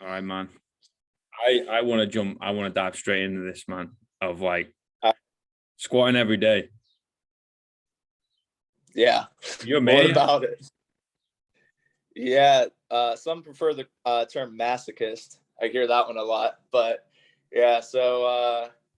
All right, man. I want to jump. I want to dive straight into this, man, of like squatting every day. Yeah. You're What amazing. about it? Yeah. Some prefer the term masochist. I hear that one a lot. But yeah, so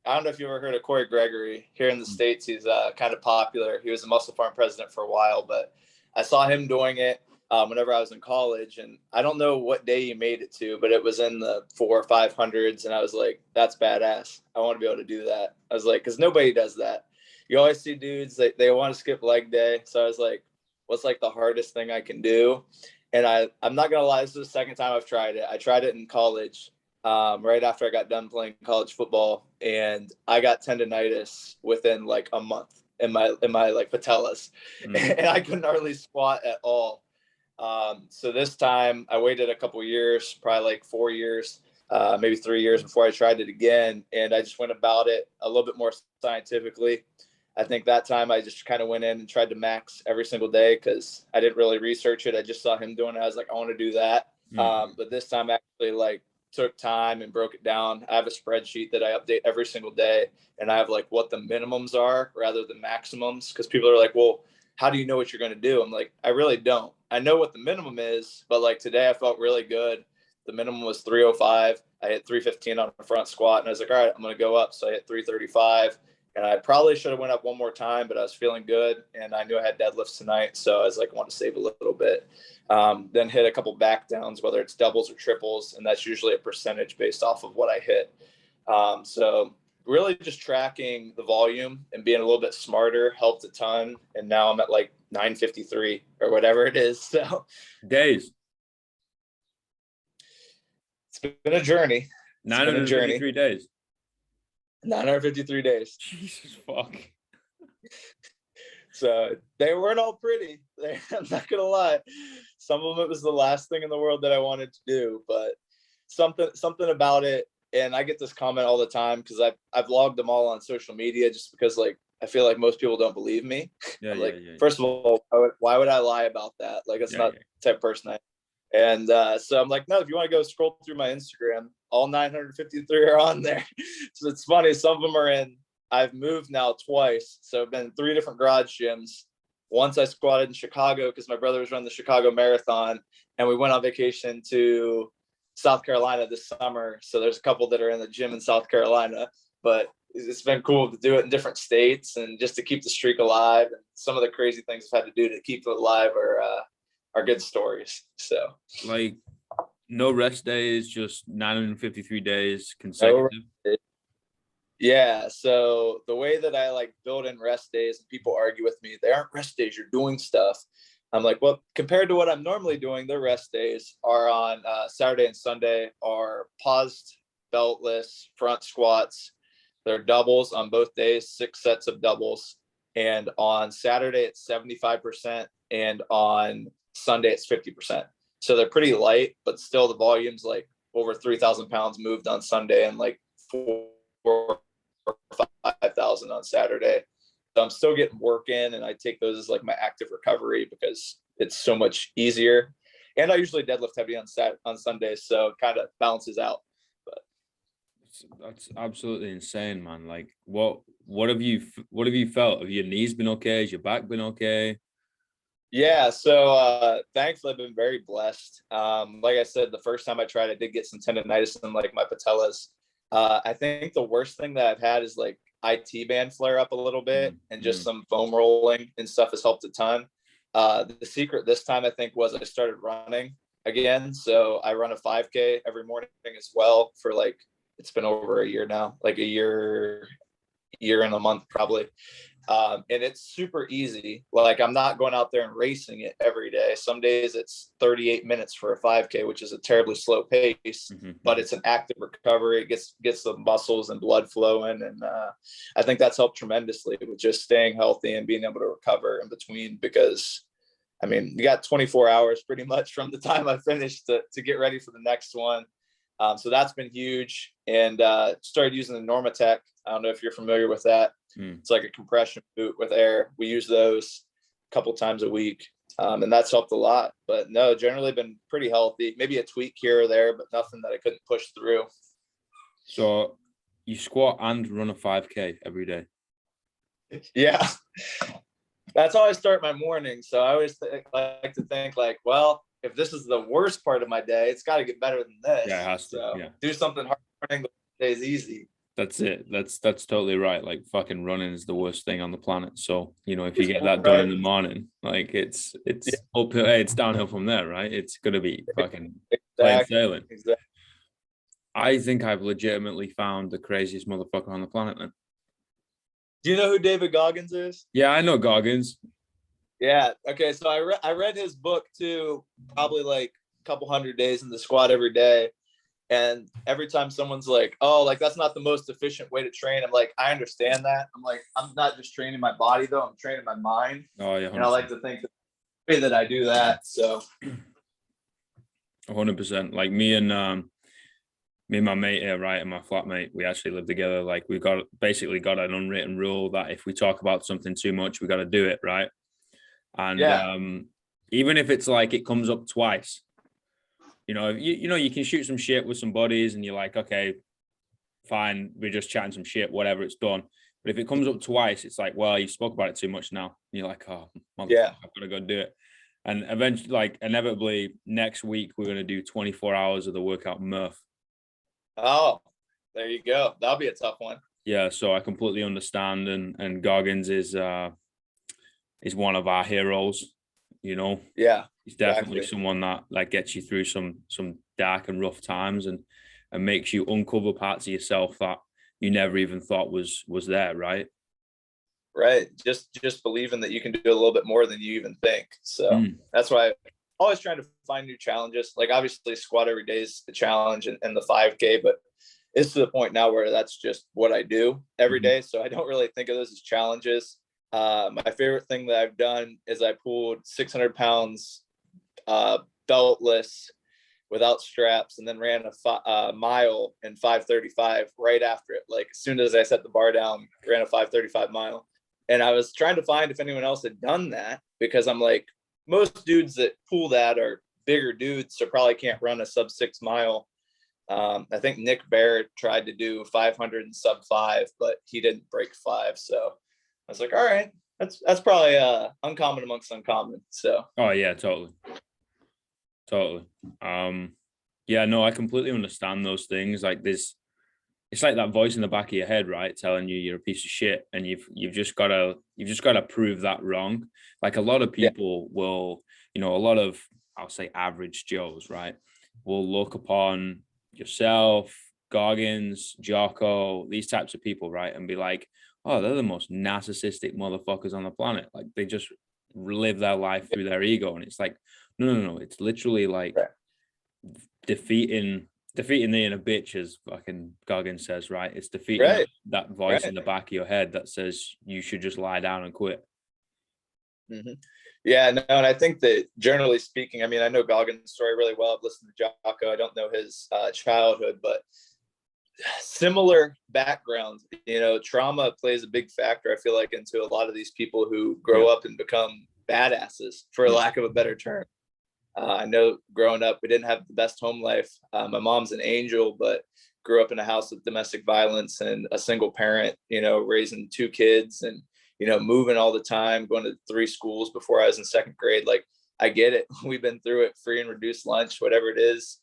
I don't know if you ever heard of Corey Gregory. Here in the States, he's kind of popular. He was a muscle farm president for a while, but I saw him doing it whenever I was in college. And I don't know what day he made it to, but it was in the 400 or 500s. And I was like, that's badass. I want to be able to do that. I was like, because nobody does that. You always see dudes, they want to skip leg day. So I was like, what's like the hardest thing I can do? And I'm not going to lie, this is the second time I've tried it. I tried it in college right after I got done playing college football. And I got tendonitis within like a month in my like patellas. And I couldn't hardly squat at all. So this time I waited a couple years, probably like 4 years, maybe 3 years before I tried it again. And I just went about it a little bit more scientifically. I think that time I just kind of went in and tried to max every single day because I didn't really research it. I just saw him doing it. I was like, I want to do that. But this time I actually like took time and broke it down. I have a spreadsheet that I update every single day, and I have like what the minimums are rather than maximums. Because people are like, well, how do you know what you're going to do? I'm like, I really don't. I know what the minimum is, but like today I felt really good. The minimum was 305. I hit 315 on the front squat, and I was like, all right, I'm going to go up. So I hit 335. And I probably should have went up one more time, but I was feeling good. And I knew I had deadlifts tonight. So I was like, I want to save a little bit. Then hit a couple back downs, whether it's doubles or triples. And that's usually a percentage based off of what I hit. So really just tracking the volume and being a little bit smarter helped a ton. And now I'm at like 953 or whatever it is. So Days. It's been a journey. 953 days. 953 days. Jesus fuck. So they weren't all pretty. I'm not gonna lie. Some of them, it was the last thing in the world that I wanted to do, but something about it. And I get this comment all the time because I've logged them all on social media just because like I feel like most people don't believe me. Yeah. First of all, why would I lie about that? Like it's not the type of person I am. And so I'm like, no, if you want to go scroll through my Instagram, all 953 are on there. So it's funny. Some of them are in, I've moved now twice. So I've been in 3 different garage gyms. Once I squatted in Chicago because my brother was running the Chicago Marathon, and we went on vacation to South Carolina this summer. So there's a couple that are in the gym in South Carolina, but it's been cool to do it in different states and just to keep the streak alive. And some of the crazy things I've had to do to keep it alive are good stories. So like no rest days, just 953 days consecutive. Yeah. So the way that I like build in rest days, and people argue with me, they aren't rest days, you're doing stuff. I'm like, well, compared to what I'm normally doing, the rest days are on Saturday and Sunday are paused beltless front squats. They're doubles on both days, 6 sets of doubles. And on Saturday, it's 75%. And on Sunday, it's 50%. So they're pretty light, but still the volume's like over 3,000 pounds moved on Sunday and like 4,000 or 5,000 on Saturday. So I'm still getting work in, and I take those as like my active recovery because it's so much easier. And I usually deadlift heavy on Sundays, so it kind of balances out. But that's absolutely insane, man. Like, what have you felt? Have your knees been okay? Has your back been okay? Yeah, so thankfully I've been very blessed. Like I said, the first time I tried, I did get some tendonitis in like my patellas. I think the worst thing that I've had is like IT band flare up a little bit, and just some foam rolling and stuff has helped a ton. The secret this time I think was I started running again. So I run a 5K every morning as well for like, it's been over a year now, like a year and a month probably. And it's super easy. Like I'm not going out there and racing it every day. Some days it's 38 minutes for a 5K, which is a terribly slow pace, but it's an active recovery. It gets the muscles and blood flowing. And I think that's helped tremendously with just staying healthy and being able to recover in between, because I mean, you got 24 hours pretty much from the time I finished to get ready for the next one. So that's been huge. And started using the Normatec. I don't know if you're familiar with that. It's like a compression boot with air. We use those a couple times a week. And that's helped a lot. But no, generally been pretty healthy. Maybe a tweak here or there, but nothing that I couldn't push through. So you squat and run a 5K every day. Yeah, that's how I start my morning. So I always like to think like, well, if this is the worst part of my day, it's got to get better than this. Yeah, it has to. So yeah. do something hard morning, the day's easy. That's it. That's totally right. Like fucking running is the worst thing on the planet. So, you know, if you get that done in the morning, like it's uphill, it's downhill from there, right? It's gonna be fucking plain sailing. Exactly. I think I've legitimately found the craziest motherfucker on the planet, man. Do you know who David Goggins is? Yeah, I know Goggins. Yeah. Okay. So I read his book too, probably like a couple 100 days in the squat every day. And every time someone's like, oh, like that's not the most efficient way to train, I'm like, I understand that. I'm like, I'm not just training my body though, I'm training my mind. Oh yeah. 100%. And I like to think that the way that I do that. So 100%. Like me and my mate here, right, and my flatmate, we actually live together. Like we basically got an unwritten rule that if we talk about something too much, we got to do it, right? And even if it's like it comes up twice, you know, you can shoot some shit with some buddies and you're like, okay, fine, we're just chatting some shit, whatever, it's done. But if it comes up twice, it's like, well, you spoke about it too much now. And you're like, oh, motherfucker, I've got to go do it. And eventually, like inevitably, next week, we're going to do 24 hours of the workout Murph. Oh, there you go. That'll be a tough one. Yeah, so I completely understand. And Goggins is one of our heroes, you know. Yeah. He's definitely someone that like gets you through some dark and rough times and makes you uncover parts of yourself that you never even thought was there, right? Right. Just believing that you can do a little bit more than you even think. So that's why I'm always trying to find new challenges. Like obviously squat every day is the challenge and the 5K, but it's to the point now where that's just what I do every day. So I don't really think of those as challenges. My favorite thing that I've done is I pulled 600 pounds beltless without straps and then ran a mile in 5:35 right after it. Like as soon as I set the bar down, ran a 5:35 mile. And I was trying to find if anyone else had done that because I'm like, most dudes that pull that are bigger dudes, so probably can't run a sub 6 mile. I think Nick Barrett tried to do 500 and sub 5, but he didn't break 5. So I was like, all right, that's probably uncommon amongst uncommon. So oh yeah, totally. Yeah, no, I completely understand those things. Like this, it's like that voice in the back of your head, right, telling you you're a piece of shit, and you've just gotta prove that wrong. Like a lot of people will, you know, a lot of, I'll say average Joes, right, will look upon yourself, Goggins, Jocko, these types of people, right, and be like, oh, they're the most narcissistic motherfuckers on the planet. Like they just live their life through their ego, and it's like, no. It's literally like defeating the inner bitch, as fucking Goggins says, right? It's defeating that voice in the back of your head that says you should just lie down and quit. Yeah, no, and I think that generally speaking, I mean, I know Goggins' story really well. I've listened to Jocko. I don't know his childhood, but similar background. You know, trauma plays a big factor, I feel like, into a lot of these people who grow up and become badasses, for lack of a better term. I know growing up, we didn't have the best home life. My mom's an angel, but grew up in a house with domestic violence and a single parent, you know, raising 2 kids and, you know, moving all the time, going to 3 schools before I was in 2nd grade. Like, I get it. We've been through it, free and reduced lunch, whatever it is.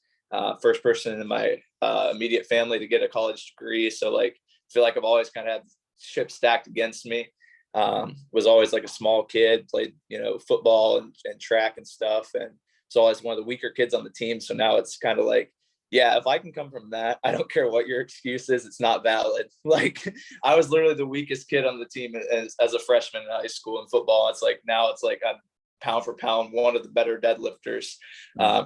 First person in my immediate family to get a college degree. So like, I feel like I've always kind of had shit stacked against me. Was always like a small kid, played, you know, football and track and stuff. And so always one of the weaker kids on the team. So now it's kind of like, yeah, if I can come from that, I don't care what your excuse is, it's not valid. Like I was literally the weakest kid on the team as a freshman in high school in football. It's like, now it's like I'm pound for pound one of the better deadlifters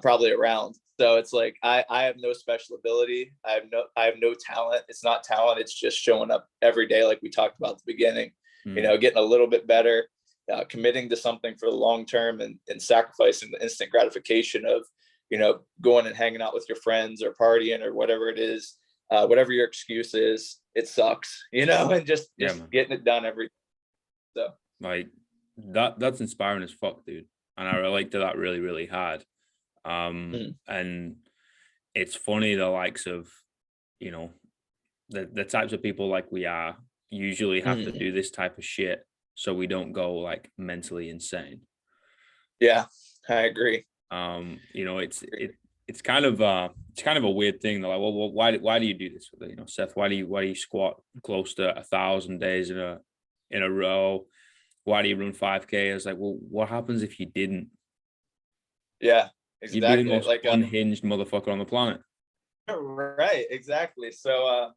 probably around. So it's like I have no special ability. I have no talent. It's not talent. It's just showing up every day, like we talked about at the beginning. You know, getting a little bit better, committing to something for the long term, and sacrificing the instant gratification of, you know, going and hanging out with your friends or partying or whatever it is, whatever your excuse is. It sucks, you know, and just getting it done every day. So like that's inspiring as fuck, dude. and I relate to that really, really hard. And it's funny, the likes of, you know, the types of people like we are usually have to do this type of shit so we don't go like mentally insane. Yeah, I agree. You know, it's kind of a weird thing. They're like, well, why do you do this? You know, Seth, why do you squat close to 1,000 days in a row? Why do you run 5K? I was like, well, what happens if you didn't? Yeah, You'd be the exactly. most unhinged motherfucker on the planet. Right, exactly. So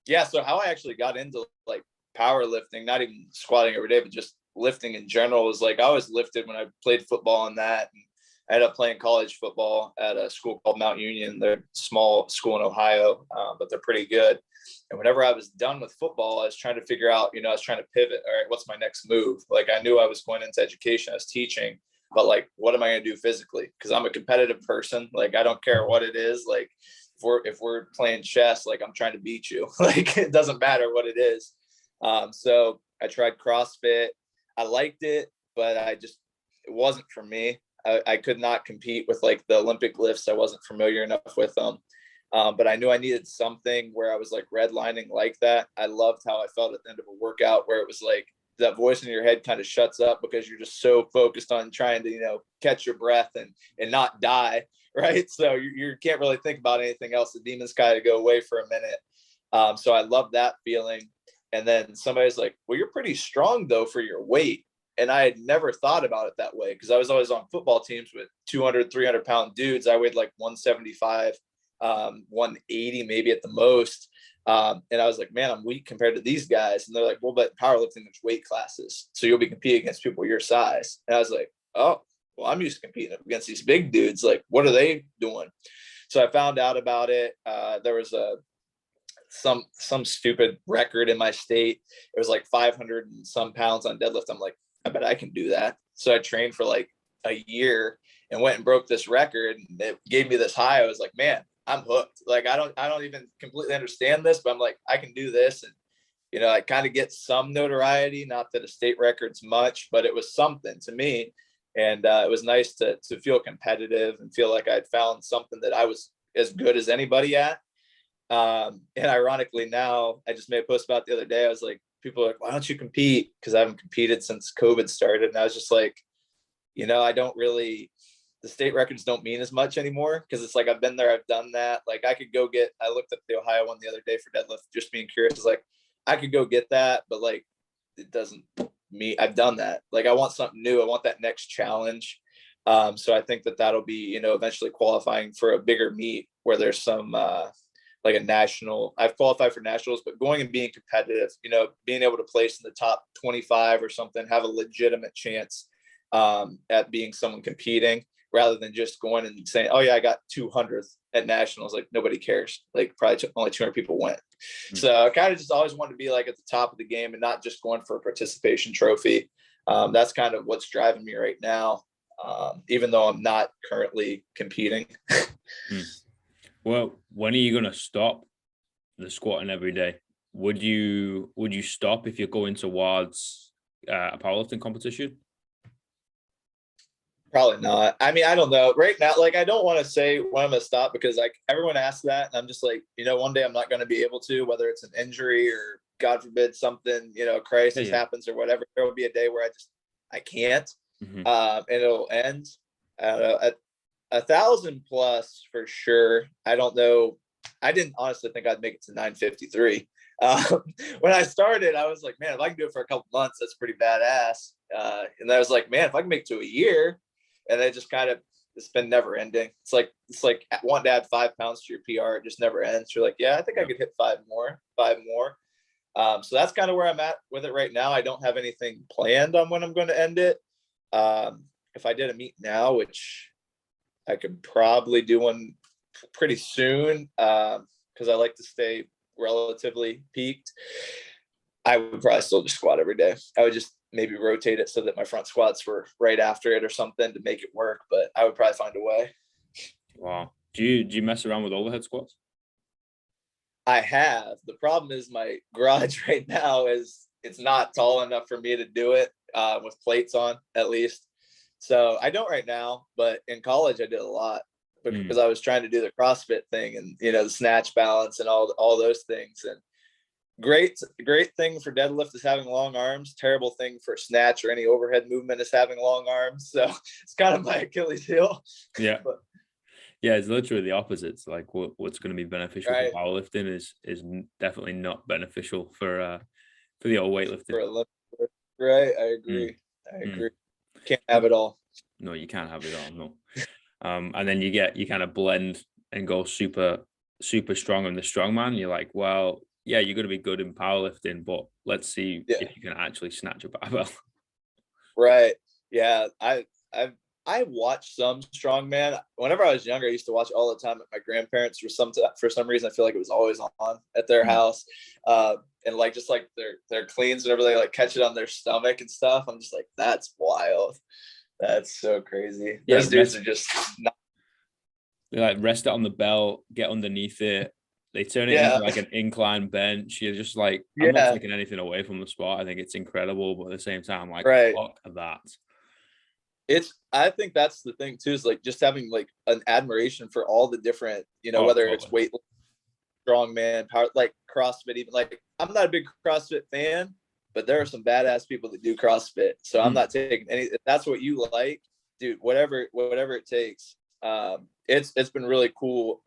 yeah, so how I actually got into like powerlifting, not even squatting every day, but just lifting in general, was like I always lifted when I played football and that. And I ended up playing college football at a school called Mount Union. They're a small school in Ohio, but they're pretty good. And whenever I was done with football, I was trying to figure out, I was trying to pivot. All right, what's my next move? Like I knew I was going into education, I was teaching, but like, what am I going to do physically? Because I'm a competitive person. Like I don't care what it is. Like if we're playing chess, like I'm trying to beat you. Like it doesn't matter what it is. So I tried CrossFit. I liked it, but it wasn't for me. I could not compete with like the Olympic lifts. I wasn't familiar enough with them. But I knew I needed something where I was like redlining like that. I loved how I felt at the end of a workout, where it was like that voice in your head kind of shuts up because you're just so focused on trying to, catch your breath and not die. Right. So you can't really think about anything else. The demons kind of go away for a minute. So I love that feeling. And then somebody's like, well, you're pretty strong though for your weight. And I had never thought about it that way because I was always on football teams with 200, 300-pound dudes. I weighed like 175, 180 maybe at the most. And I was like, man, I'm weak compared to these guys. And they're like, well, but powerlifting, there's weight classes. So you'll be competing against people your size. And I was like, oh, well, I'm used to competing against these big dudes. Like, what are they doing? So I found out about it. There was some stupid record in my state. It was like 500 and some pounds on deadlift. I'm like, I bet I can do that. So I trained for like a year and went and broke this record. And it gave me this high. I was like, man, I'm hooked. Like, I don't even completely understand this, but I'm like, I can do this. And, I kind of get some notoriety, not that a state record's much, but it was something to me. And it was nice to feel competitive and feel like I'd found something that I was as good as anybody at. And ironically now, I just made a post about it the other day. I was like, people are like, why don't you compete? Because I haven't competed since COVID started. And I was just like, I don't really, the state records don't mean as much anymore because it's like, I've been there, I've done that. Like I looked up the Ohio one the other day for deadlift, just being curious. It's like, I could go get that, but like, it doesn't mean I've done that. Like I want something new. I want that next challenge. So I think that'll be, eventually qualifying for a bigger meet where there's some, like a national. I've qualified for nationals, but going and being competitive, being able to place in the top 25 or something, have a legitimate chance at being someone competing rather than just going and saying, oh yeah, I got 200th at nationals. Like nobody cares. Like probably only 200 people went. Mm-hmm. So I kind of just always wanted to be like at the top of the game and not just going for a participation trophy. That's kind of what's driving me right now. Even though I'm not currently competing. Well, when are you going to stop the squatting every day? Would you stop if you're going towards a powerlifting competition? Probably not. I mean, I don't know. Right now, like, I don't want to say when I'm going to stop because, like, everyone asks that. And I'm just like, one day I'm not going to be able to, whether it's an injury or, God forbid, something, a crisis happens or whatever. There will be a day where I can't. Mm-hmm. And it'll end. I don't know. At 1,000 plus for sure. I don't know. I didn't honestly think I'd make it to 953. When I started, I was like, man, if I can do it for a couple months, that's pretty badass. And I was like, man, if I can make it to a year, and it just kind of, it's been never ending. It's like wanting to add 5 pounds to your PR. It just never ends. You're like, yeah, I think I could hit 5 more. So that's kind of where I'm at with it right now. I don't have anything planned on when I'm going to end it. If I did a meet now, which I could probably do one pretty soon because I like to stay relatively peaked, I would probably still just squat every day. I would just maybe rotate it so that my front squats were right after it or something to make it work, but I would probably find a way. Wow. Do you mess around with overhead squats? I have. The problem is my garage right now it's not tall enough for me to do it with plates on, at least. So I don't right now, but in college I did a lot because I was trying to do the CrossFit thing and, you know, the snatch, balance and all those things. And great thing for deadlift is having long arms. Terrible thing for snatch or any overhead movement is having long arms. So it's kind of my Achilles heel. Yeah. But, yeah, it's literally the opposites. Like what's going to be beneficial right. for powerlifting is definitely not beneficial for the old weightlifting. Right. I agree. I agree. Can't have it all. No, you can't have it all. No. And then you kind of blend and go super strong on the strongman. You're like, well, yeah, you're going to be good in powerlifting, but let's see if you can actually snatch a barbell. Right. Yeah. I watched some strongman. Whenever I was younger, I used to watch all the time at my grandparents. For some reason, I feel like it was always on at their house. And like just like their cleans, whenever they like catch it on their stomach and stuff, I'm just like, that's wild. That's so crazy. Yeah, those dudes are just not. They like rest it on the belt, get underneath it. They turn it into like an incline bench. You're just like, I'm not taking anything away from the sport. I think it's incredible, but at the same time, like, fuck that. I think that's the thing too, is like just having like an admiration for all the different, you know, whether it's weight, strongman, power, like CrossFit, even like I'm not a big CrossFit fan, but there are some badass people that do CrossFit. So I'm not taking any, if that's what you like, dude, whatever it takes. It's been really cool.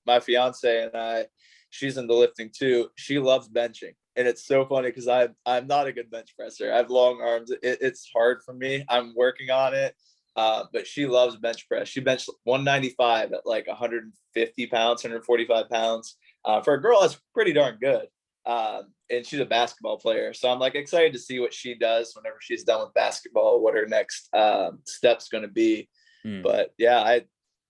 My fiance and I, she's into lifting too. She loves benching. And it's so funny because I'm not a good bench presser. I have long arms. It's hard for me. I'm working on it. But she loves bench press. She benched 195 at like 150 pounds, 145 pounds. For a girl, that's pretty darn good. And she's a basketball player. So I'm like excited to see what she does whenever she's done with basketball, what her next step's going to be. But yeah,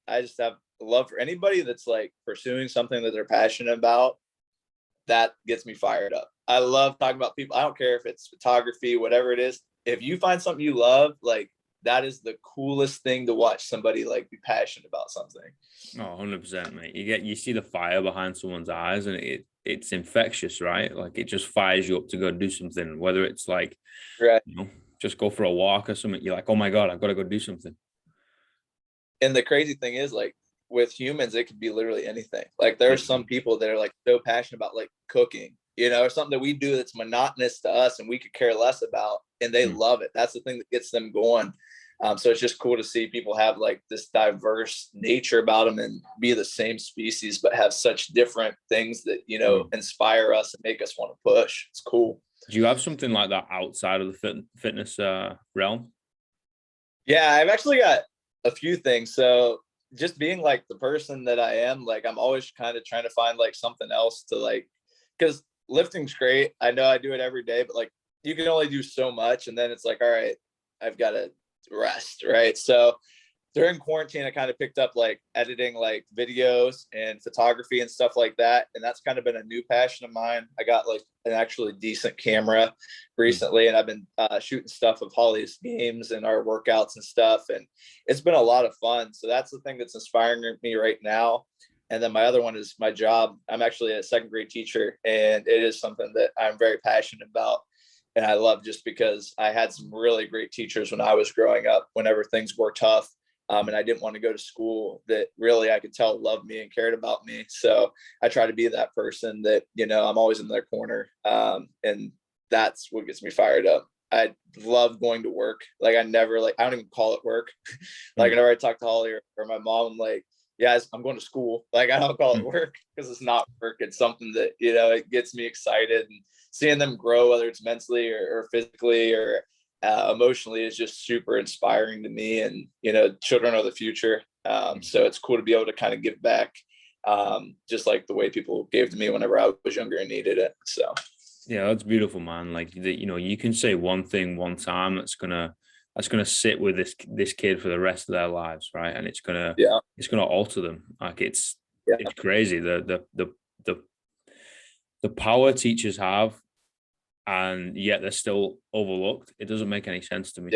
I just have love for anybody that's like pursuing something that they're passionate about. That gets me fired up. I love talking about people. I don't care if it's photography, whatever it is. If you find something you love, like that is the coolest thing to watch somebody like be passionate about something. Oh, 100%, mate. You see the fire behind someone's eyes and it's infectious, right? Like it just fires you up to go do something, whether it's like, you know, just go for a walk or something. You're like, oh my God, I've got to go do something. And the crazy thing is like with humans, it could be literally anything. Like there are some people that are like so passionate about like cooking, you know, or something that we do that's monotonous to us and we could care less about, and they love it. That's the thing that gets them going. So it's just cool to see people have like this diverse nature about them and be the same species, but have such different things that, you know, inspire us and make us want to push. It's cool. Do you have something like that outside of the fitness realm? Yeah, I've actually got a few things. So just being like the person that I am, like I'm always kind of trying to find like something else to like, because lifting's great. I know I do it every day, but like you can only do so much. And then it's like, all right, I've got to rest. Right. So during quarantine, I kind of picked up like editing like videos and photography and stuff like that. And that's kind of been a new passion of mine. I got like an actually decent camera recently, and I've been shooting stuff of Holly's games and our workouts and stuff. And it's been a lot of fun. So that's the thing that's inspiring me right now. And then my other one is my job. I'm actually a second grade teacher, and it is something that I'm very passionate about. And I love just because I had some really great teachers when I was growing up, whenever things were tough. And I didn't want to go to school that really I could tell loved me and cared about me. So I try to be that person that, you know, I'm always in their corner. And that's what gets me fired up. I love going to work. Like I don't even call it work. Like whenever I talk to Holly or my mom, I'm like, yeah, I'm going to school. Like I don't call it work because it's not work. It's something that, you know, it gets me excited, and seeing them grow, whether it's mentally or physically or emotionally, is just super inspiring to me. And, you know, children are the future. So it's cool to be able to kind of give back, just like the way people gave to me whenever I was younger and needed it. So. Yeah, that's beautiful, man. Like, you know, you can say one thing one time that's gonna sit with this kid for the rest of their lives, right? And it's gonna alter them. Like it's crazy the power teachers have, and yet they're still overlooked. It doesn't make any sense to me.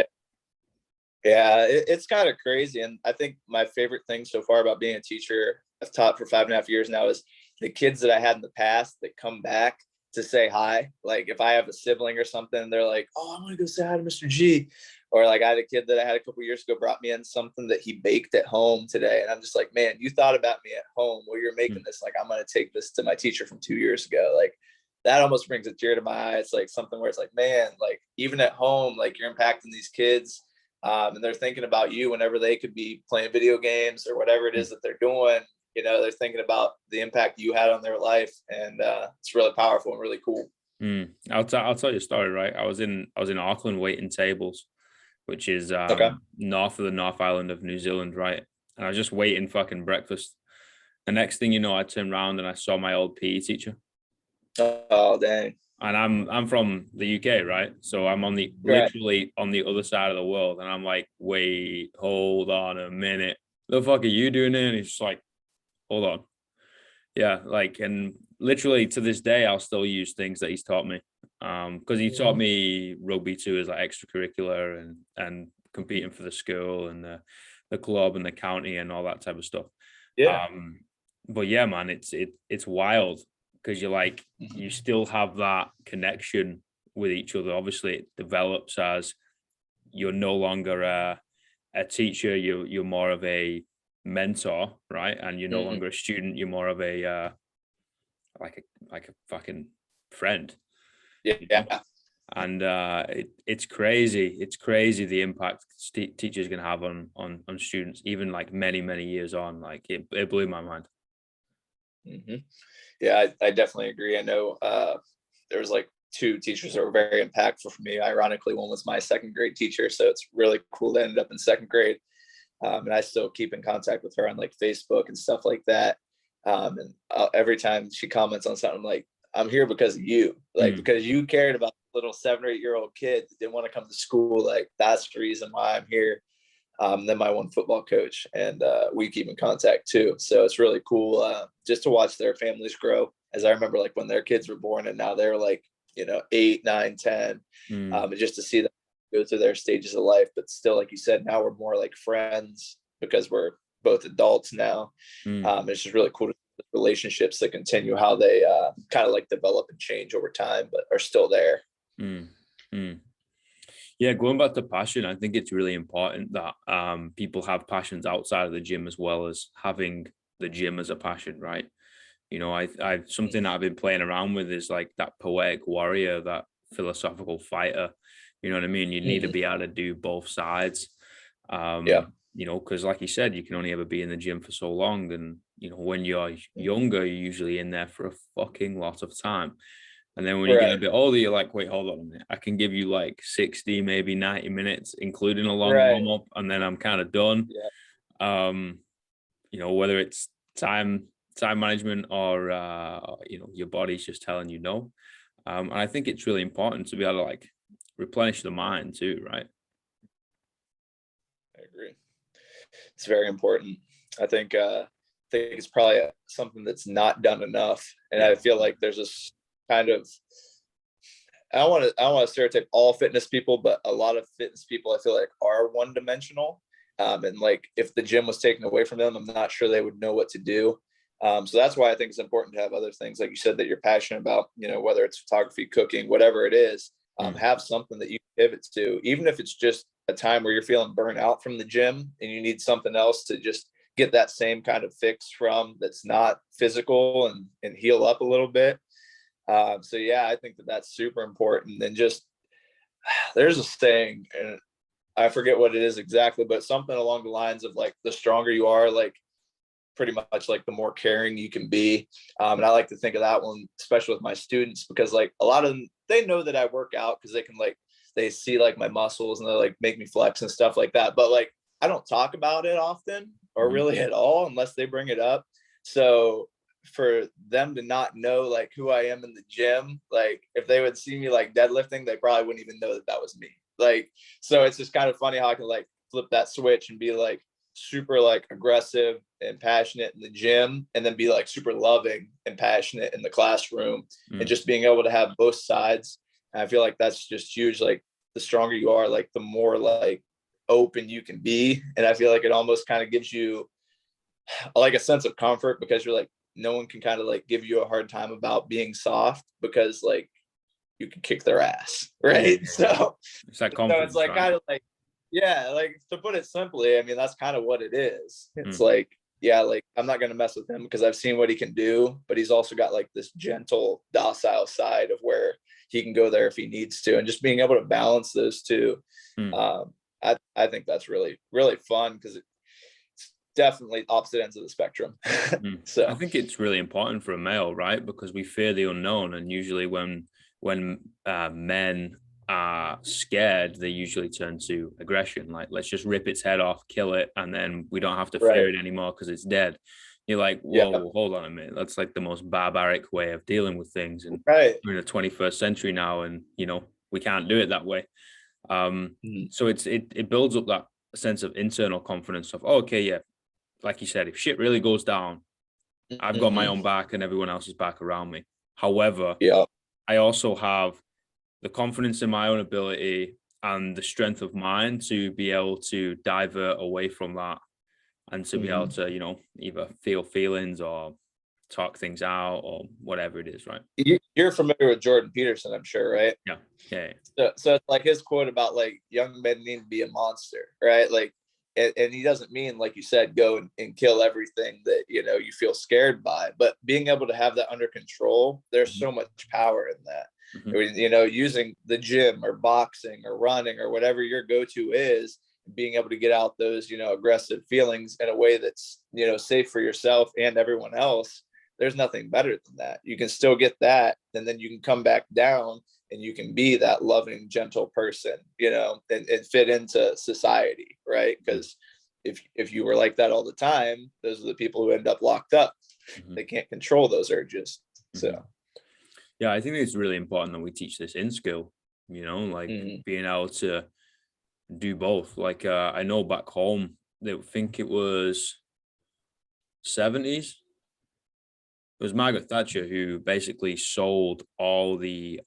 Yeah, it's kind of crazy. And I think my favorite thing so far about being a teacher, I've taught for 5.5 years now, is the kids that I had in the past that come back to say hi. Like if I have a sibling or something, they're like, oh, I want to go say hi to Mr. G. Or like I had a kid that I had a couple years ago brought me in something that he baked at home today. And I'm just like, man, you thought about me at home while you're making this. Like, I'm going to take this to my teacher from 2 years ago. Like, that almost brings a tear to my eye. It's like something where it's like, man, like even at home, like you're impacting these kids, and they're thinking about you whenever they could be playing video games or whatever it is that they're doing. You know, they're thinking about the impact you had on their life, and it's really powerful and really cool. I'll tell you a story, right? I was in Auckland waiting tables, which is north of the North Island of New Zealand, right? And I was just waiting fucking breakfast. The next thing you know, I turned around and I saw my old PE teacher. Oh dang! And I'm from the UK, right? So I'm on the literally on the other side of the world, and I'm like, wait, hold on a minute, the fuck are you doing there? And he's just like, hold on, yeah, like, and literally to this day, I'll still use things that he's taught me, because he taught me rugby too as like extracurricular and competing for the school and the club and the county and all that type of stuff. Yeah. But yeah, man, it's wild. Because you're like, you still have that connection with each other. Obviously, it develops as you're no longer a teacher, you're more of a mentor, right? And you're no longer a student, you're more of a like a fucking friend. Yeah. And it's crazy. It's crazy the impact teachers can have on students, even like many years on. Like it blew my mind. Yeah, I definitely agree. I know there was like 2 teachers that were very impactful for me. Ironically, one was my second grade teacher, so it's really cool to end up in second grade. And I still keep in contact with her on like Facebook and stuff like that. And every time she comments on something, like, I'm here because of you, like because you cared about the little 7 or 8 year old kid that didn't want to come to school. Like, that's the reason why I'm here. Then my one football coach, and we keep in contact too. So it's really cool just to watch their families grow. As I remember, like when their kids were born, and now they're like, 8, 9, 10, and just to see them go through their stages of life. But still, like you said, now we're more like friends because we're both adults now. It's just really cool to see the relationships that continue, how they kind of like develop and change over time, but are still there. Yeah, going back to passion, I think it's really important that people have passions outside of the gym as well as having the gym as a passion, right? I something that I've been playing around with is like that poetic warrior, that philosophical fighter. You know what I mean? You need to be able to do both sides. Because like you said, you can only ever be in the gym for so long. And, when you're younger, you're usually in there for a fucking lot of time. And then when you get a bit older, you're like, wait, hold on a minute. I can give you like 60, maybe 90 minutes, including a long warm up, and then I'm kind of done. Whether it's time management or, your body's just telling you no. And I think it's really important to be able to like replenish the mind too, right? I agree. It's very important. I think it's probably something that's not done enough. And I feel like there's this kind of, I don't want to stereotype all fitness people, but a lot of fitness people I feel like are one-dimensional. And like if the gym was taken away from them, I'm not sure they would know what to do. So that's why I think it's important to have other things, like you said, that you're passionate about, whether it's photography, cooking, whatever it is, have something that you pivot to, even if it's just a time where you're feeling burnt out from the gym and you need something else to just get that same kind of fix from, that's not physical, and heal up a little bit. So yeah, I think that's super important. And just, there's a saying, and I forget what it is exactly, but something along the lines of like, the stronger you are, like pretty much like the more caring you can be. And I like to think of that one, especially with my students, because like a lot of them, they know that I work out because they can like, they see like my muscles and they like make me flex and stuff like that. But like, I don't talk about it often or really at all unless they bring it up. So for them to not know like who I am in the gym, like if they would see me like deadlifting, they probably wouldn't even know that was me. Like, so it's just kind of funny how I can like flip that switch and be like super like aggressive and passionate in the gym, and then be like super loving and passionate in the classroom, and just being able to have both sides. And I feel like that's just huge. Like the stronger you are, like the more like open you can be. And I feel like it almost kind of gives you like a sense of comfort, because you're like, no one can kind of like give you a hard time about being soft, because like you can kick their ass, right? So it's that confidence, so it's like, right? kind of like, Yeah, like to put it simply, I mean, that's kind of what it is. It's Mm. like, yeah, like I'm not going to mess with him because I've seen what he can do, but he's also got like this gentle, docile side of where he can go there if he needs to, and just being able to balance those two. Mm. I think that's really, really fun because it's definitely opposite ends of the spectrum. Mm. I So, think it's really important for a male, right? Because we fear the unknown, and usually when men are scared, they usually turn to aggression. Like, let's just rip its head off, kill it, and then we don't have to fear right. it anymore because it's dead. You're like, Yeah. whoa, hold on a minute. That's like the most barbaric way of dealing with things, and Right. we're in the 21st century now, and we can't do it that way. Mhm. So it builds up that sense of internal confidence of, oh, okay, yeah, like you said, if shit really goes down, I've got my Mhm. own back and everyone else's back around me. However, Yeah. I also have the confidence in my own ability and the strength of mind to be able to divert away from that and to be able Mhm. to, either feel feelings or talk things out or whatever it is, right? You're familiar with Jordan Peterson, I'm sure, right? Yeah. Yeah. So it's like his quote about like young men need to be a monster, right? Like, and he doesn't mean, like you said, go and kill everything that you feel scared by, but being able to have that under control. There's Mhm. so much power in that. Mhm. Using the gym or boxing or running or whatever your go-to is, being able to get out those aggressive feelings in a way that's safe for yourself and everyone else. There's nothing better than that. You can still get that, and then you can come back down and you can be that loving, gentle person, and fit into society, right? Because if you were like that all the time, those are the people who end up locked up. Mhm. They can't control those urges. So, Mhm. Yeah, I think it's really important that we teach this in school, like mhm. being able to do both. Like, I know back home, they think it was 70s. It was Margaret Thatcher who basically sold all the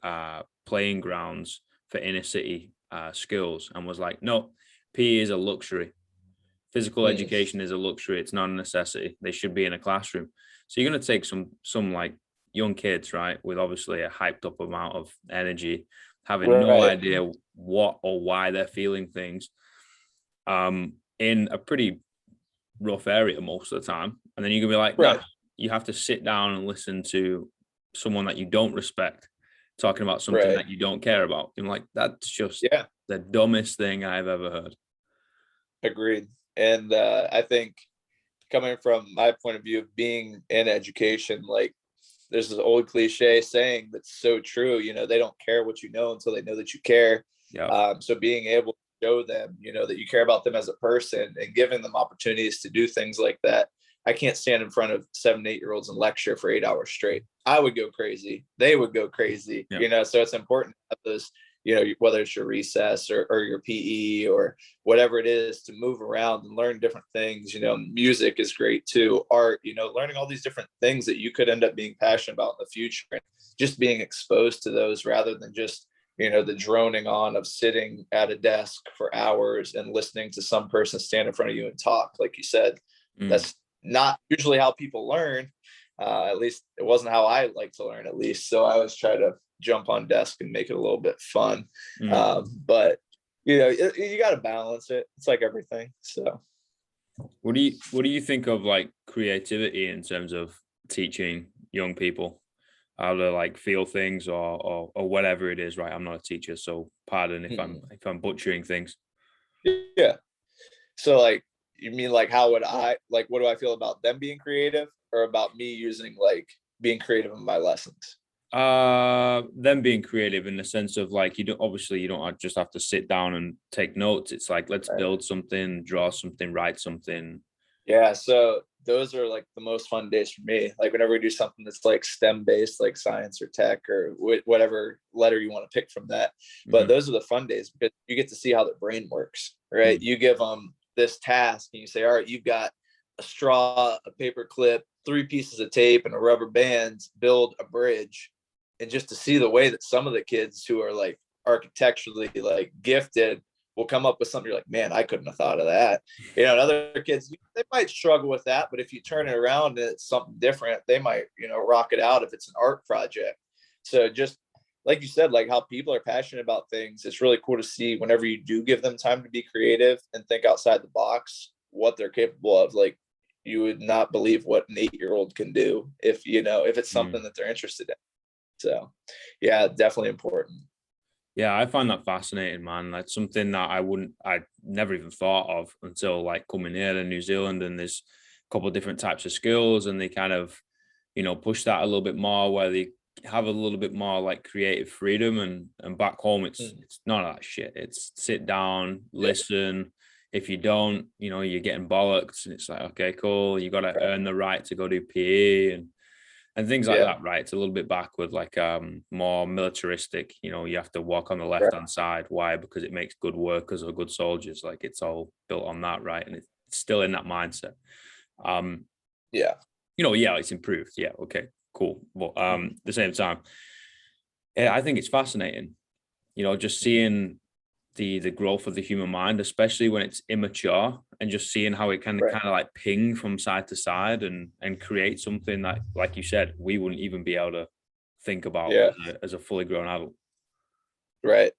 playing grounds for inner city schools and was like, no, PE is a luxury. Physical Mhm. education is a luxury. It's not a necessity. They should be in a classroom. So you're going to take some like young kids, right, with obviously a hyped up amount of energy, having no Right. idea what or why they're feeling things, in a pretty rough area most of the time. And then you can be like, nah, Right. you have to sit down and listen to someone that you don't respect talking about something Right. that you don't care about. I'm like, that's just Yeah. the dumbest thing I've ever heard. Agreed. And I think, coming from my point of view of being in education, like there's this old cliche saying that's so true. They don't care what you know until they know that you care. Yeah. So being able to show them, that you care about them as a person and giving them opportunities to do things like that. I can't stand in front of 7, 8-year-olds and lecture for 8 hours straight. I would go crazy. They would go crazy. Yeah. So it's important to have those, whether it's your recess or your PE or whatever it is, to move around and learn different things. Music is great too, art, learning all these different things that you could end up being passionate about in the future, and just being exposed to those rather than just the droning on of sitting at a desk for hours and listening to some person stand in front of you and talk. Like you said, Mm. that's not usually how people learn. At least it wasn't how I like to learn, at least. So I always try to jump on desk and make it a little bit fun. Mm. But you got to balance it. It's like everything. So, What do you think of like creativity in terms of teaching young people how to like feel things or whatever it is, right? I'm not a teacher, so pardon if I'm butchering things. yeah. So, like, you mean like how would I like? What do I feel about them being creative, or about me using like being creative in my lessons? Them being creative in the sense of like you don't just have to sit down and take notes. It's like, let's Right. build something, draw something, write something. Yeah. So those are like the most fun days for me. Like whenever we do something that's like STEM based, like science or tech or whatever letter you want to pick from that. But Mhm. those are the fun days because you get to see how the brain works, right? Mm. You give them this task and you say, all right, you've got a straw, a paper clip, 3 pieces of tape, and a rubber band, build a bridge. And just to see the way that some of the kids who are like architecturally like gifted will come up with something, you're like, man, I couldn't have thought of that. And other kids, they might struggle with that, but if you turn it around and it's something different, they might, rock it out if it's an art project. So just like you said, like how people are passionate about things. It's really cool to see whenever you do give them time to be creative and think outside the box, what they're capable of. Like, you would not believe what an 8-year-old can do if, you know, if it's something that they're interested in. So yeah, definitely important. Yeah, I find that fascinating, man. That's something that I never even thought of until like coming here to New Zealand, and there's a couple of different types of skills, and they kind of, you know, push that a little bit more where they have a little bit more like creative freedom, and back home it's none of that shit. It's sit down, listen. If you don't, you know, you're getting bollocked, and it's like, okay, cool. You got to earn the right to go do PE and things like that, right? It's a little bit backward, like more militaristic. You know, you have to walk on the left-hand side. Why? Because it makes good workers or good soldiers. Like, it's all built on that, right? And it's still in that mindset. You know, yeah, it's improved. Yeah, okay, cool. But at the same time, yeah, I think it's fascinating, you know, just seeing the growth of the human mind, especially when it's immature, and just seeing how it can kind of like ping from side to side and create something that, like you said, we wouldn't even be able to think about as a fully grown adult. Right.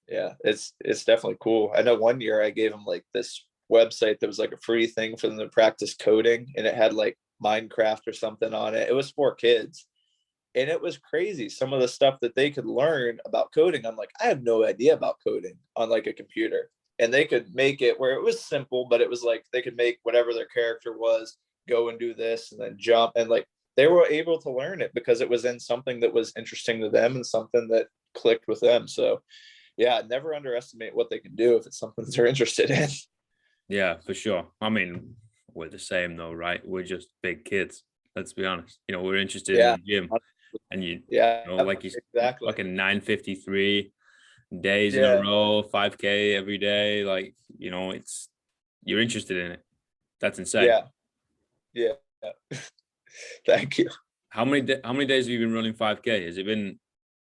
Yeah, it's definitely cool. I know one year I gave them like this website that was like a free thing for them to practice coding, and it had like Minecraft or something on it. It was for kids. And it was crazy, some of the stuff that they could learn about coding. I'm like, I have no idea about coding on like a computer. And they could make it where it was simple, but it was like they could make whatever their character was go and do this and then jump. And like they were able to learn it because it was in something that was interesting to them and something that clicked with them. So yeah, never underestimate what they can do if it's something that they're interested in. Yeah, for sure. I mean, we're the same though, right? We're just big kids. Let's be honest. You know, we're interested in the gym. And you know, like you exactly. fucking 9:53 days in a row, 5K every day. Like, you know, you're interested in it. That's insane. Yeah. Thank you. How many days have you been running 5K? Has it been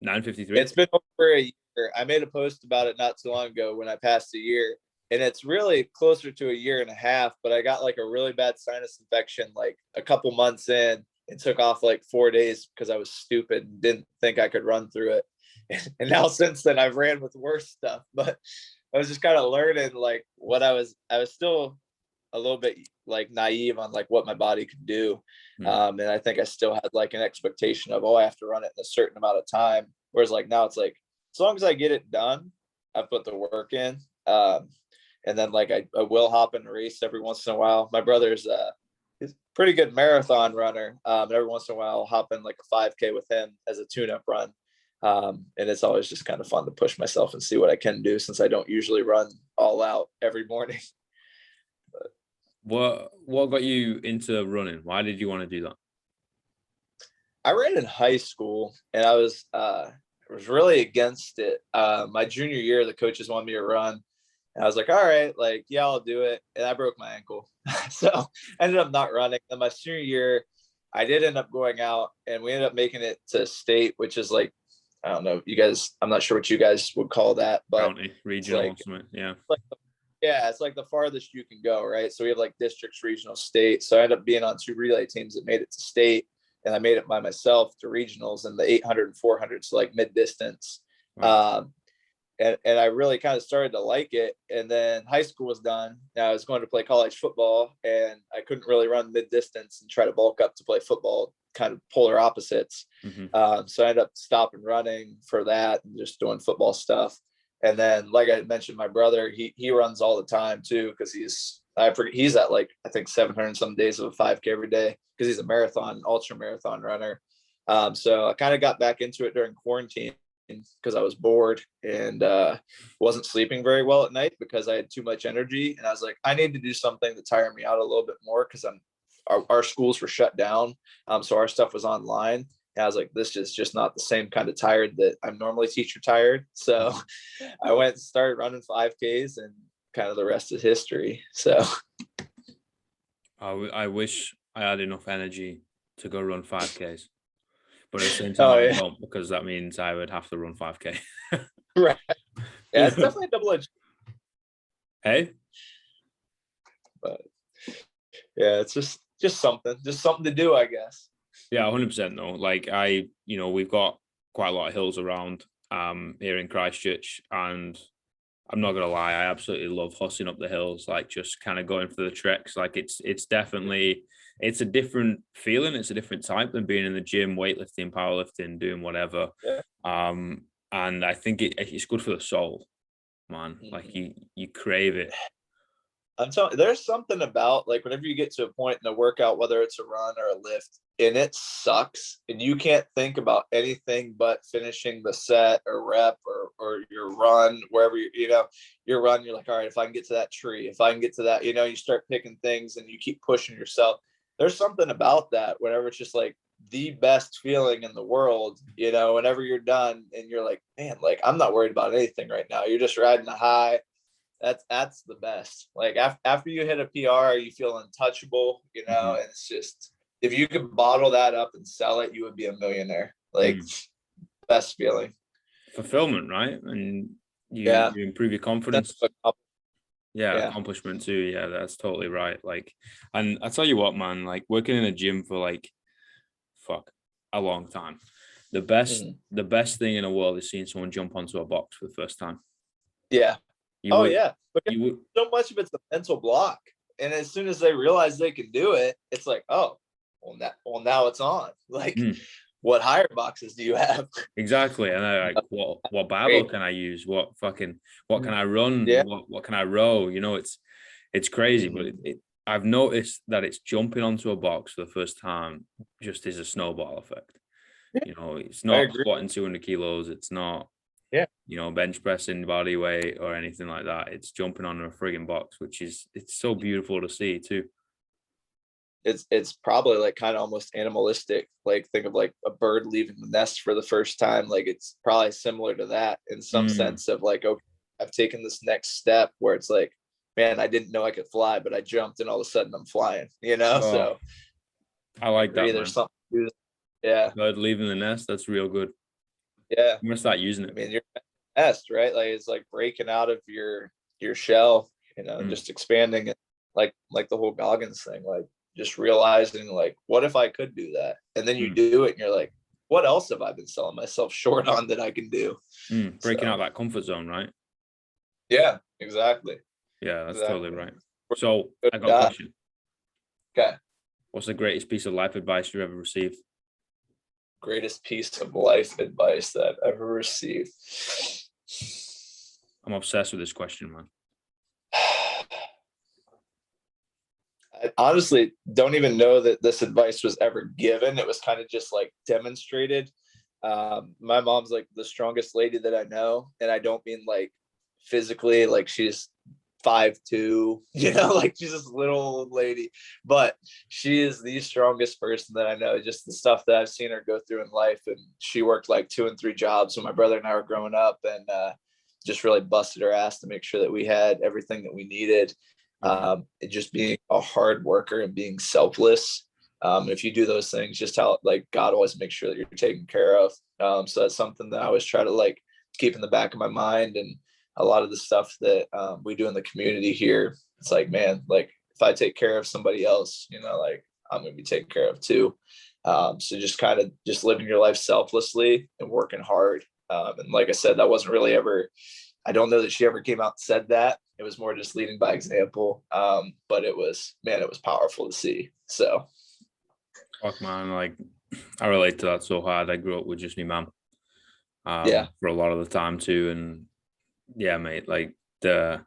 9:53? It's been over a year. I made a post about it not too long ago when I passed a year, and it's really closer to a year and a half, but I got like a really bad sinus infection like a couple months in. It took off like 4 days because I was stupid and didn't think I could run through it. And now since then I've ran with worse stuff, but I was just kind of learning like what I was still a little bit like naive on like what my body could do. And I think I still had like an expectation of, I have to run it in a certain amount of time. Whereas like now it's like, as long as I get it done, I put the work in. And then like I will hop in a race every once in a while. My brother's he's a pretty good marathon runner. And every once in a while I'll hop in like a 5K with him as a tune-up run. And it's always just kind of fun to push myself and see what I can do, since I don't usually run all out every morning. But what got you into running? Why did you want to do that? I ran in high school, and I was really against it. My junior year, the coaches wanted me to run. And I was like, all right, like, yeah, I'll do it. And I broke my ankle. So I ended up not running. Then my senior year, I did end up going out, and we ended up making it to state, which is like, I don't know, you guys, I'm not sure what you guys would call that, but county, regional, like, yeah. It's like the farthest you can go, right? So we have like districts, regional, state. So I ended up being on 2 relay teams that made it to state, and I made it by myself to regionals in the 800 and 400, so like mid distance. Wow. And I really kind of started to like it. And then high school was done. Now I was going to play college football, and I couldn't really run mid distance and try to bulk up to play football, kind of polar opposites. So I ended up stopping running for that and just doing football stuff. And then, like I mentioned, my brother, he runs all the time too, because he's at like, I think 700 some days of a 5K every day, because he's a ultra marathon runner. So I kind of got back into it during quarantine because I was bored and wasn't sleeping very well at night because I had too much energy. And I was like, I need to do something to tire me out a little bit more, because our schools were shut down. So our stuff was online. And I was like, this is just not the same kind of tired that I'm normally teacher tired. So I went and started running 5Ks, and kind of the rest is history. So I wish I had enough energy to go run 5Ks. But at the same time, I don't, because that means I would have to run 5K. Right. Yeah, it's definitely a double-edged. Hey? But yeah, it's just something to do, I guess. Yeah, 100% though. Like we've got quite a lot of hills around here in Christchurch, and I'm not gonna lie, I absolutely love hossing up the hills, like just kind of going for the treks. Like it's definitely, it's a different feeling, it's a different type than being in the gym, weightlifting, powerlifting, doing whatever. Yeah. And I think it's good for the soul, man. Like you crave it. I'm telling you, there's something about like whenever you get to a point in a workout, whether it's a run or a lift, and it sucks, and you can't think about anything but finishing the set or rep or your run, wherever your run, you're like, all right, if I can get to that tree, if I can get to that, you start picking things and you keep pushing yourself. There's something about that whenever it's just like the best feeling in the world, whenever you're done and you're like, man, like I'm not worried about anything right now. You're just riding a high. That's the best. Like after you hit a PR, you feel untouchable, and it's just, if you could bottle that up and sell it, you would be a millionaire. Like best feeling. Fulfillment, right? And you improve your confidence. Accomplishment too. Yeah, that's totally right. Like, and I tell you what, man, like working in a gym for like, a long time. The best thing in the world is seeing someone jump onto a box for the first time. Yeah. Because so much of it's a mental block. And as soon as they realize they can do it, it's like, oh, well now it's on. Like, what higher boxes do you have? Exactly. And I like, what barbell can I use? What can I run? Yeah. What can I row? It's crazy, but I've noticed that it's jumping onto a box for the first time just is a snowball effect. It's not squatting 200 kilos. It's not, bench pressing body weight or anything like that. It's jumping on a frigging box, it's so beautiful to see too. It's probably like kind of almost animalistic. Like think of like a bird leaving the nest for the first time. Like it's probably similar to that in some sense of like, okay, I've taken this next step where it's like, man, I didn't know I could fly, but I jumped and all of a sudden I'm flying, so I like that. There's something. Yeah. Bird leaving the nest. That's real good. Yeah. I'm gonna start using it. I mean, your nest, right? Like it's like breaking out of your shell, just expanding it, like the whole Goggins thing, like just realizing like, what if I could do that? And then you do it and you're like, what else have I been selling myself short on that I can do? Breaking out that comfort zone, right? Yeah, exactly. Yeah, that's totally right. So I got a question. Okay. What's the greatest piece of life advice you ever received? Greatest piece of life advice that I've ever received. I'm obsessed with this question, man. I honestly don't even know that this advice was ever given. It was kind of just like demonstrated. My mom's like the strongest lady that I know. And I don't mean like physically, like she's 5'2", like she's this little old lady, but she is the strongest person that I know. Just the stuff that I've seen her go through in life. And she worked like 2 and 3 jobs when my brother and I were growing up, and just really busted her ass to make sure that we had everything that we needed. Just being a hard worker and being selfless. If you do those things, just how like God always makes sure that you're taken care of. So that's something that I always try to like keep in the back of my mind. And a lot of the stuff that we do in the community here, it's like, man, like if I take care of somebody else, like I'm going to be taken care of too. So just kind of just living your life selflessly and working hard. And like I said, that wasn't really ever, I don't know that she ever came out and said that. It was more just leading by example. But it was powerful to see. So. Fuck, man, like I relate to that so hard. I grew up with just me mom for a lot of the time too. And yeah, mate, like I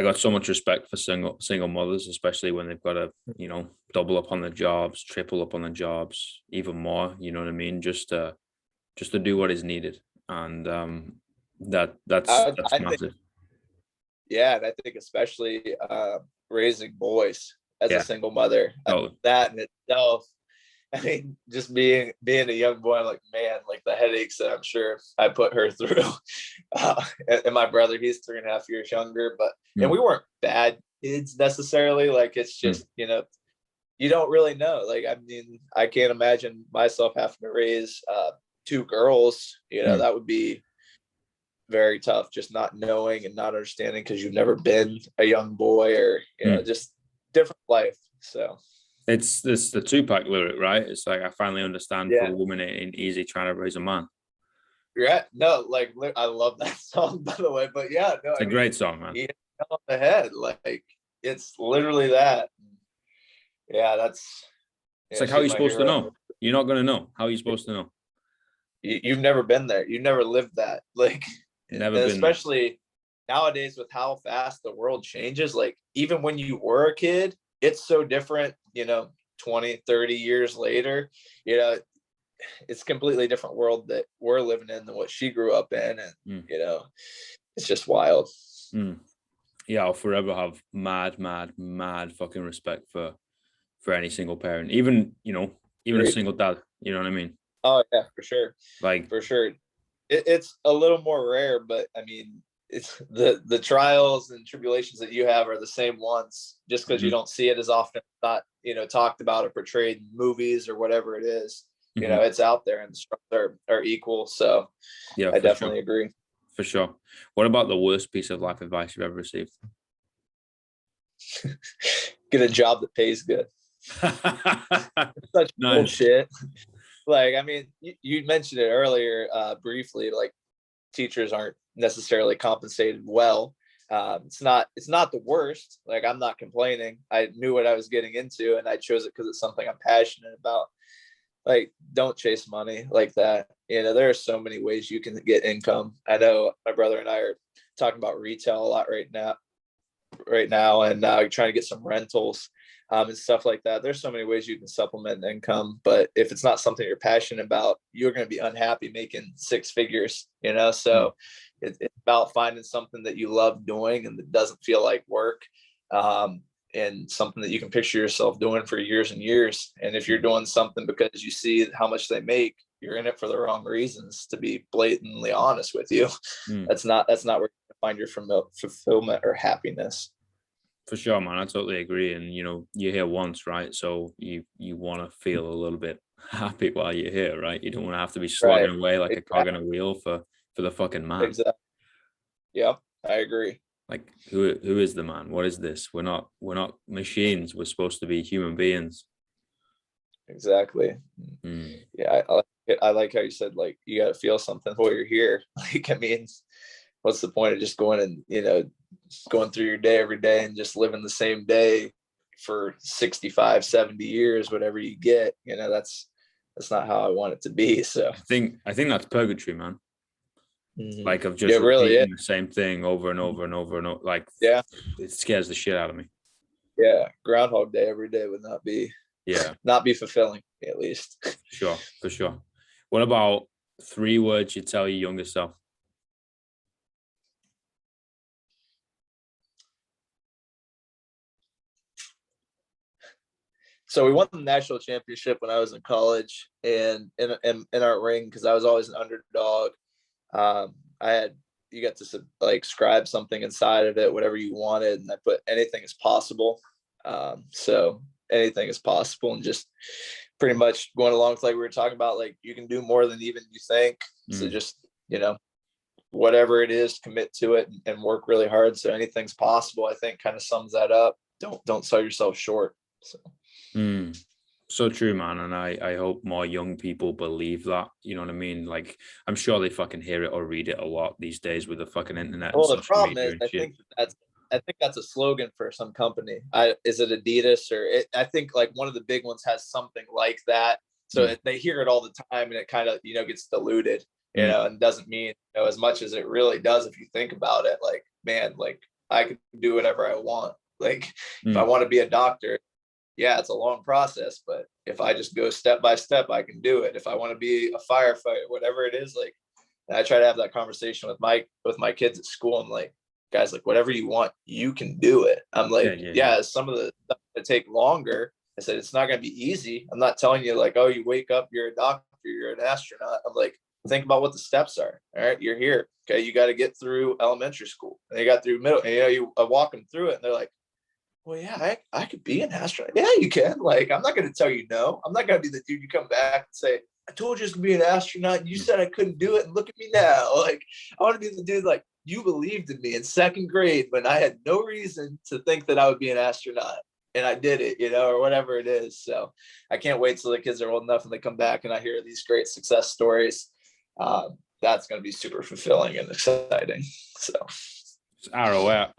got so much respect for single mothers, especially when they've got to, double up on the jobs, triple up on the jobs, even more, you know what I mean? Just to do what is needed. And that's massive. Yeah, and I think especially raising boys as a single mother, that in itself, I mean, just being a young boy, I'm like, man, like the headaches that I'm sure I put her through. And my brother, he's 3.5 years younger, but and we weren't bad kids necessarily. Like it's just, you don't really know. Like, I mean, I can't imagine myself having to raise 2 girls. That would be very tough, just not knowing and not understanding because you've never been a young boy or just different life. So It's this the Tupac lyric, right? It's like, I finally understand for Yeah. a woman it ain't easy trying to raise a man. Yeah, no, like I love that song, by the way. But yeah, no, It's a great song, man. he hit it on the head. Like it's literally that. Yeah, It's like, how are she's you my supposed to hero. know? You're not gonna know. How are you supposed to know? You've never been there. You've never lived that. Like, and Never been there. especially nowadays with how fast the world changes. Like, even when you were a kid, it's so different, 20, 30 years later, you know, it's a completely different world that we're living in than what she grew up in. And, it's just wild. Yeah, I'll forever have mad fucking respect for any single parent, even even a single dad. You know what I mean? Oh yeah, for sure. Like, For sure. It's a little more rare, but I mean, it's the trials and tribulations that you have are the same ones. Just because you don't see it as often, not talked about or portrayed in movies or whatever it is. It's out there, and the struggles are equal. So yeah, I definitely agree. For sure. What about the worst piece of life advice you've ever received? Get a job that pays good. Such Nice. bullshit. Like, I mean, you mentioned it earlier briefly, like teachers aren't necessarily compensated well. It's not the worst. Like, I'm not complaining. I knew what I was getting into, and I chose it because it's something I'm passionate about. Like, don't chase money like that. There are so many ways you can get income. I know my brother and I are talking about retail a lot right now, and trying to get some rentals and stuff like that. There's so many ways you can supplement income, but if it's not something you're passionate about, you're going to be unhappy making six figures, so it's about finding something that you love doing and that doesn't feel like work, and something that you can picture yourself doing for years and years. And if you're doing something because you see how much they make, you're in it for the wrong reasons, to be blatantly honest with you. That's not where you find your fulfillment or happiness. For sure, man. I totally agree. And you're here once, right? So you want to feel a little bit happy while you're here, right? You don't want to have to be slogging away like a cog in a wheel for the fucking man. Exactly. Yep, I agree. Like, who is the man? What is this? We're not machines. We're supposed to be human beings. Exactly. Yeah, I like how you said, like, you got to feel something while you're here. Like, I mean, what's the point of just going and going through your day every day and just living the same day for 65, 70 years, whatever you get? That's not how I want it to be. So I think that's purgatory, man. Like, of just repeating the same thing over and over and over and over. Like, yeah, it scares the shit out of me. Yeah, Groundhog Day every day would not be fulfilling, at least. For sure. What about 3 words you tell your younger self? So we won the national championship when I was in college, and in our ring, because I was always an underdog. You got to like scribe something inside of it, whatever you wanted, and I put anything is possible. So anything is possible, and just pretty much going along with, like we were talking about, like, you can do more than even you think. So just whatever it is, commit to it and work really hard. So anything's possible, I think, kind of sums that up. Don't sell yourself short. So true, man. And I hope more young people believe that. You know what I mean? Like, I'm sure they fucking hear it or read it a lot these days with the fucking internet. Well, the problem is, I think that's a slogan for some company. Is it Adidas I think like one of the big ones has something like that. So they hear it all the time, and it kind of gets diluted, and doesn't mean as much as it really does if you think about it. Like, man, like, I can do whatever I want. Like, if I want to be a doctor, yeah, it's a long process, but if I just go step by step, I can do it. If I want to be a firefighter, whatever it is, like, I try to have that conversation with my kids at school. I'm like, guys, like, whatever you want, you can do it. I'm like, some of the stuff that take longer. I said, it's not going to be easy. I'm not telling you, like, oh, you wake up, you're a doctor, you're an astronaut. I'm like, think about what the steps are. All right, you're here. Okay, you got to get through elementary school, and you got through middle, and you walk them through it, and they're like, well, yeah, I could be an astronaut. Yeah, you can. Like, I'm not going to tell you no. I'm not going to be the dude you come back and say, I told you to be an astronaut, and you said I couldn't do it, and look at me now. Like, I want to be the dude, like, you believed in me in second grade when I had no reason to think that I would be an astronaut. and I did it, or whatever it is. So I can't wait till the kids are old enough and they come back and I hear these great success stories. That's going to be super fulfilling and exciting. So it's ROI,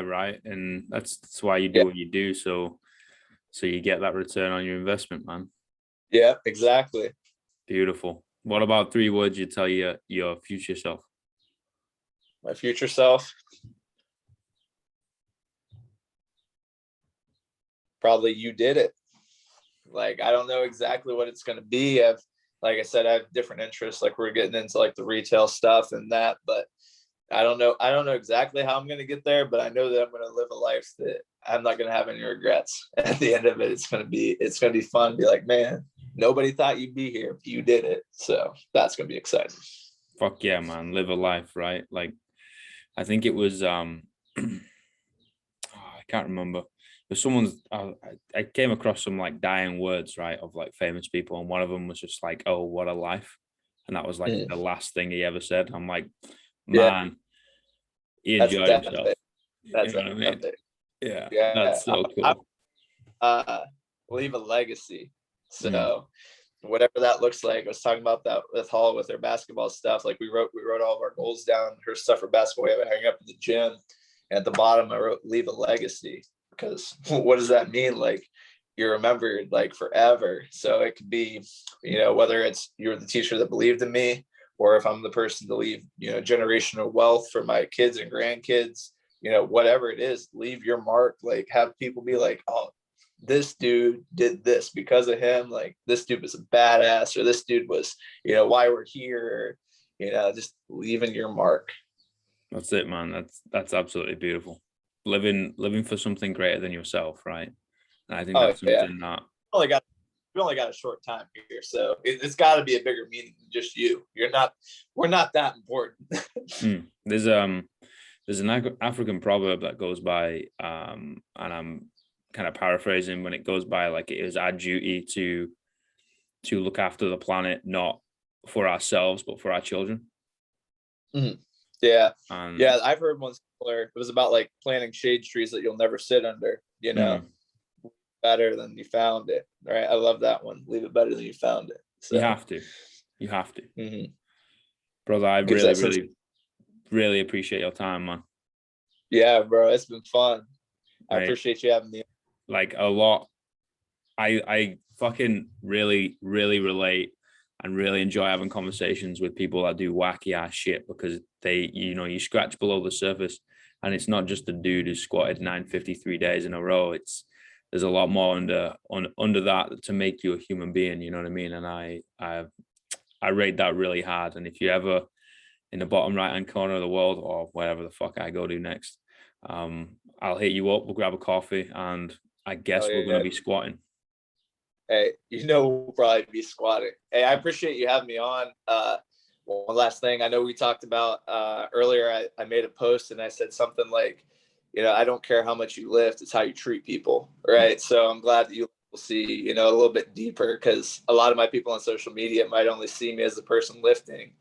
right? And that's why you do what you do. So you get that return on your investment, man. Yeah, exactly. Beautiful. What about 3 words you tell your future self? My future self? Probably you did it. Like, I don't know exactly what it's going to be. Like I said, I have different interests. Like, we're getting into like the retail stuff and that, but I don't know exactly how I'm going to get there, but I know that I'm going to live a life that I'm not going to have any regrets. At the end of it, it's going to be fun. Be like, man, nobody thought you'd be here, but you did it. So that's going to be exciting. Fuck yeah, man. Live a life, right? Like, I think it was, I can't remember. But I came across some like dying words, right, of like famous people. And one of them was just like, oh, what a life. And that was like the last thing he ever said. I'm like, man, he enjoyed himself. That's what I mean? Yeah, that's so cool. Leave a legacy. So whatever that looks like, I was talking about that with Hall with her basketball stuff. Like we wrote all of our goals down, her stuff for basketball. We have it hanging up in the gym. And at the bottom, I wrote, leave a legacy. Because what does that mean? Like, you're remembered like forever. So it could be, whether it's you're the teacher that believed in me, or if I'm the person to leave, generational wealth for my kids and grandkids, whatever it is, leave your mark. Like, have people be like, oh, this dude did this because of him. Like, this dude was a badass, or this dude was, why we're here. Just leaving your mark. That's it, man. That's absolutely beautiful. Living for something greater than yourself, right? And I think that's something that we only got a short time here, so it's got to be a bigger meaning than just you. We're not that important. There's an African proverb that goes by, and I'm kind of paraphrasing, when it goes by like, it is our duty to look after the planet, not for ourselves but for our children. Yeah. I've heard one similar. It was about like planting shade trees that you'll never sit under, better than you found it. Right. I love that one. Leave it better than you found it. So. You have to. Brother, I really appreciate your time, man. Yeah, bro. It's been fun. I appreciate you having me. Like, a lot. I fucking really, really relate and really enjoy having conversations with people that do wacky ass shit, because they, you scratch below the surface, and it's not just a dude who squatted 953 days in a row. There's a lot more under that to make you a human being. You know what I mean? And I rate that really hard. And if you ever in the bottom right hand corner of the world, or wherever the fuck I go to next, I'll hit you up. We'll grab a coffee, and I guess we're gonna be squatting. Hey, we'll probably be squatting. Hey, I appreciate you having me on. One last thing. I know we talked about earlier, I made a post and I said something like, I don't care how much you lift, it's how you treat people. Right. So I'm glad that you will see, a little bit deeper, because a lot of my people on social media might only see me as the person lifting.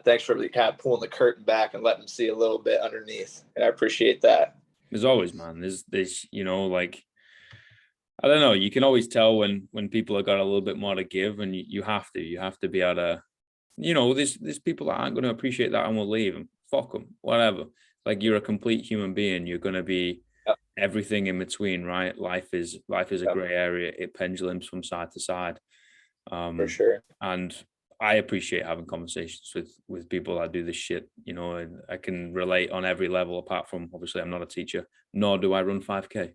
Thanks for kind of pulling the curtain back and letting them see a little bit underneath. And I appreciate that. There's always, man, there's, like, I don't know. You can always tell when people have got a little bit more to give, and you have to be able to, there's people that aren't going to appreciate that and will leave, and fuck them, whatever. Like, you're a complete human being. You're going to be everything in between, right? Life is a gray area. It pendulums from side to side. For sure. And I appreciate having conversations with people that do this shit, and I can relate on every level, apart from, obviously, I'm not a teacher, nor do I run 5K.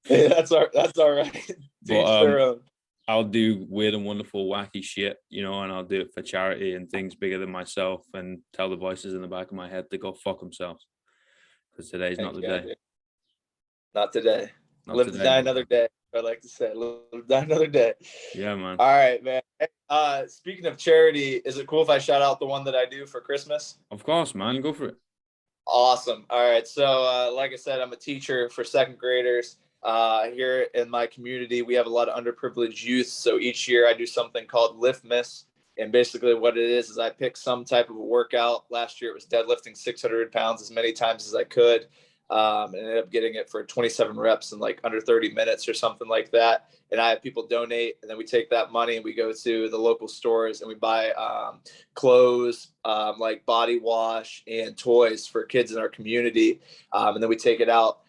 Yeah, that's all right. But I'll do weird and wonderful wacky shit, and I'll do it for charity and things bigger than myself, and tell the voices in the back of my head to go fuck themselves, because today's not the day. Dude. Not today. Live to die another day. I like to say, live to die another day. Yeah, man. All right, man. Speaking of charity, is it cool if I shout out the one that I do for Christmas? Of course, man. Go for it. Awesome. All right. So, like I said, I'm a teacher for second graders. Here in my community, we have a lot of underprivileged youth. So each year I do something called Lift Miss. And basically what it is I pick some type of a workout. Last year it was deadlifting 600 pounds as many times as I could. And ended up getting it for 27 reps in like under 30 minutes or something like that. And I have people donate, and then we take that money and we go to the local stores and we buy clothes, like body wash and toys for kids in our community. And then we take it out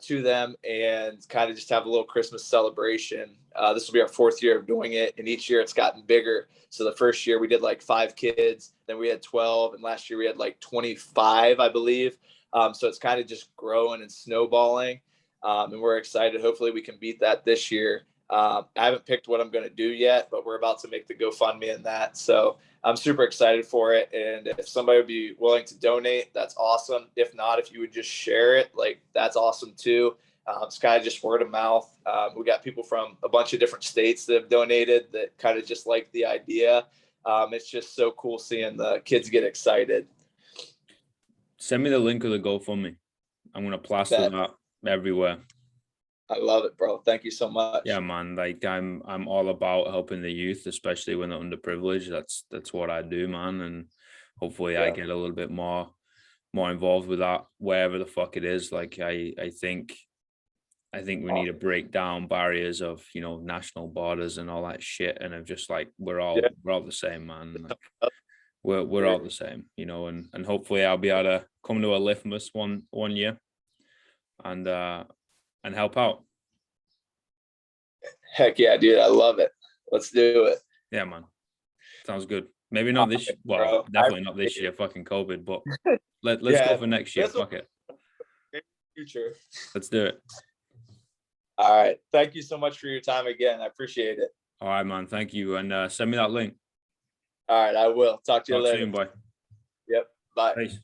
to them and kind of just have a little Christmas celebration. This will be our 4th year of doing it, and each year it's gotten bigger. So the first year we did like 5 kids, then we had 12, and last year we had like 25, I believe. So it's kind of just growing and snowballing, and we're excited. Hopefully we can beat that this year. I haven't picked what I'm going to do yet, but we're about to make the GoFundMe in that. So I'm super excited for it. And if somebody would be willing to donate, that's awesome. If not, if you would just share it, like that's awesome too. It's kind of just word of mouth. We got people from a bunch of different states that have donated that kind of just like the idea. It's just so cool seeing the kids get excited. Send me the link of the GoFundMe. I'm going to plaster that everywhere. I love it, bro. Thank you so much. Yeah, man. Like I'm all about helping the youth, especially when they're underprivileged. That's what I do, man. And hopefully I get a little bit more involved with that, wherever the fuck it is. Like I think we need to break down barriers of, you know, national borders and all that shit. And of just like, we're all the same, man. Like, we're all the same, you know, and hopefully I'll be able to come to a Liftmas one year and help out. Heck yeah, dude. I love it. Let's do it. Yeah, man. Sounds good. Maybe not this, well, definitely not this year, fucking COVID, but let's go for next year. Fuck it. Future. Let's do it. All right. Thank you so much for your time again. I appreciate it. All right, man. Thank you. And send me that link. All right, I will. Talk to you later. Soon, boy. Yep. Bye. Peace.